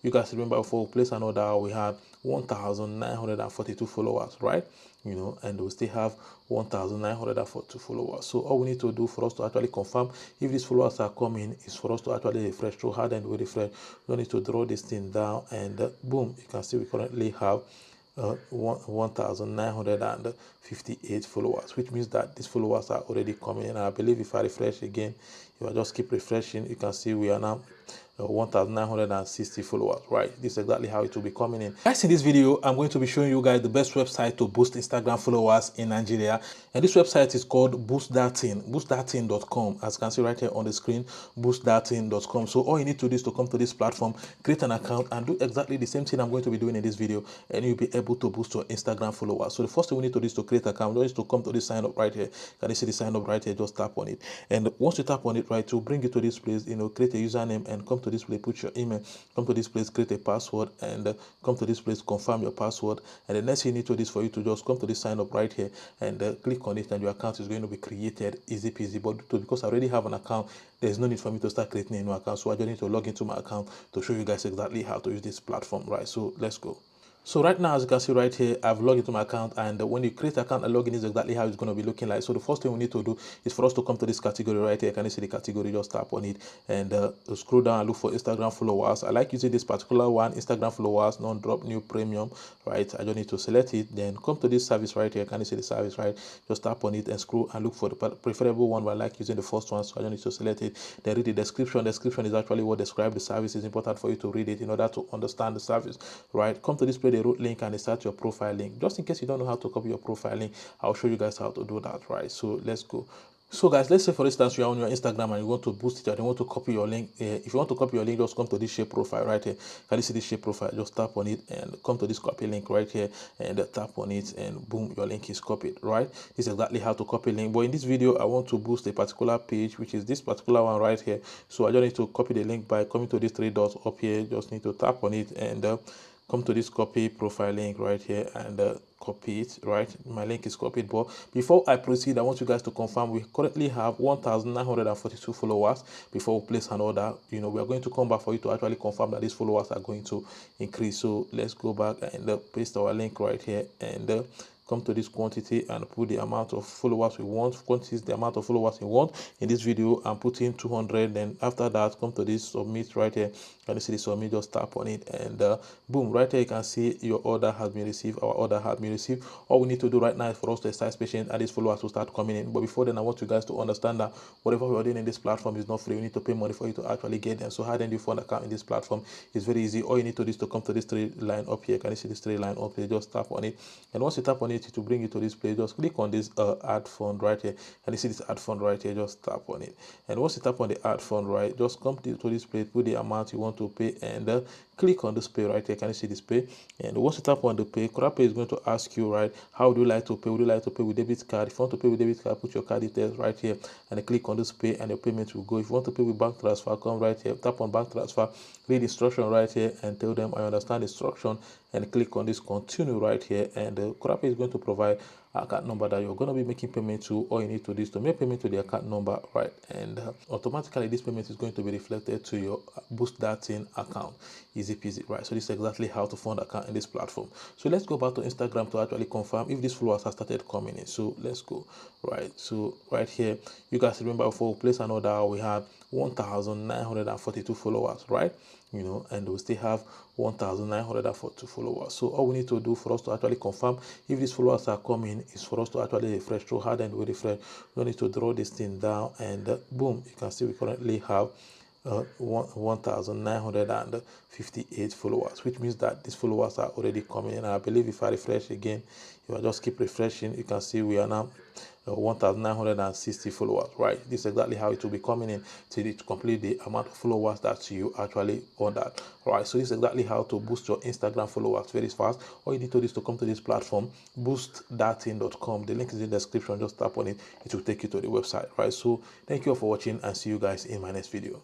You guys remember before we place an order, we had 1,942 followers, right? And we still have 1,942 followers. So all we need to do for us to actually confirm if these followers are coming is for us to actually refresh. So how then we refresh? We need to draw this thing down, and boom, you can see we currently have 1,958 followers, which means that these followers are already coming. And I believe if I refresh again, if I just keep refreshing, you can see we are now 1,960 followers, right? This is exactly how it will be coming in. Guys, in this video, I'm going to be showing you guys the best website to boost Instagram followers in Nigeria. And this website is called boostthatthing.com. As you can see right here on the screen, boostthatthing.com. So all you need to do is to come to this platform, create an account, and do exactly the same thing I'm going to be doing in this video, and you'll be able to boost your Instagram followers. So the first thing we need to do is to create an account. Just to come to this sign up right here. Can you see the sign up right here? Just tap on it. And once you tap on it, right, to bring you to this place, create a username and come to this place, put your email, come to this place, create a password, and come to this place, confirm your password. And the next thing you need to do is for you to just come to this sign up right here and click on it, and your account is going to be created easy peasy. But because I already have an account, there's no need for me to start creating a new account. So I just need to log into my account to show you guys exactly how to use this platform, right? So let's go. So right now, as you can see right here, I've logged into my account, and when you create an account and login is exactly how it's going to be looking like. So the first thing we need to do is for us to come to this category right here. Can you see the category? Just tap on it and scroll down and look for Instagram followers. I like using this particular one, Instagram followers, non-drop new premium, right? I just need to select it, then come to this service right here. Can you see the service, right? Just tap on it and scroll and look for the preferable one, but I like using the first one, so I just need to select it. Then read the description. Description is actually what describes the service. It's important for you to read it in order to understand the service, right? Come to this page, the root link, and start your profile link. Just in case you don't know how to copy your profile link, I'll show you guys how to do that, right? So let's go. So guys, let's say for instance you are on your Instagram and you want to boost it and you want to copy your link. If you want to copy your link, just come to this shape profile right here. Can you see this shape profile? Just tap on it and come to this copy link right here and tap on it, and boom, your link is copied, right? This is exactly how to copy link. But in this video, I want to boost a particular page, which is this particular one right here. So I just need to copy the link by coming to these three dots up here. Just need to tap on it and come to this copy profile link right here and copy it, right? My link is copied. But before I proceed, I want you guys to confirm we currently have 1,942 followers. Before we place an order, we are going to come back for you to actually confirm that these followers are going to increase. So let's go back and paste our link right here and come to this quantity and put the amount of followers we want. Quantity is the amount of followers we want. In this video, I'm putting 200. Then after that, come to this submit right here. Can you see the submit? Just tap on it and boom, right here you can see your order has been received. Our order has been received. All we need to do right now is for us to exercise patience and these followers will start coming in. But before then, I want you guys to understand that whatever we are doing in this platform is not free. You need to pay money for you to actually get them. So how then do you fund account in this platform? It's very easy. All you need to do is to come to this three line up here. Can you see this three line up here? Just tap on it, and once you tap on it, to bring you to this place, just click on this add fund right here. And you see this add fund right here, just tap on it, and once you tap on the add fund, right, just come to this place, put the amount you want to pay, and click on this pay right here. Can you see this pay? And once you tap on the pay, Corapay is going to ask you, right, how would you like to pay? Would you like to pay with debit card? If you want to pay with debit card, put your card details right here and click on this pay, and your payment will go. If you want to pay with bank transfer, come right here, tap on bank transfer, read instruction right here and tell them I understand instruction, and click on this continue right here, and Corapay is going to provide account number that you're going to be making payment to. All you need to do is to make payment to the account number, right, and automatically this payment is going to be reflected to your Boost That Thing account. Easy peasy, right? So this is exactly how to fund account in this platform. So let's go back to Instagram to actually confirm if these followers have started coming in. So let's go, right? So right here, you guys remember before we place an order, we had 1,942 followers, right? And we still have 1,942 followers. So all we need to do for us to actually confirm if these followers are coming is for us to actually refresh. So how then we refresh? We need to draw this thing down, and boom, you can see we currently have 1,958 followers, which means that these followers are already coming in. And I believe if I refresh again, if I just keep refreshing, you can see we are now 1,960 followers, right? This is exactly how it will be coming in to complete the amount of followers that you actually ordered, right? So this is exactly how to boost your Instagram followers very fast. All you need to do is to come to this platform, boostthatthing.com. The link is in the description. Just tap on it, it will take you to the website, right? So thank you all for watching, and see you guys in my next video.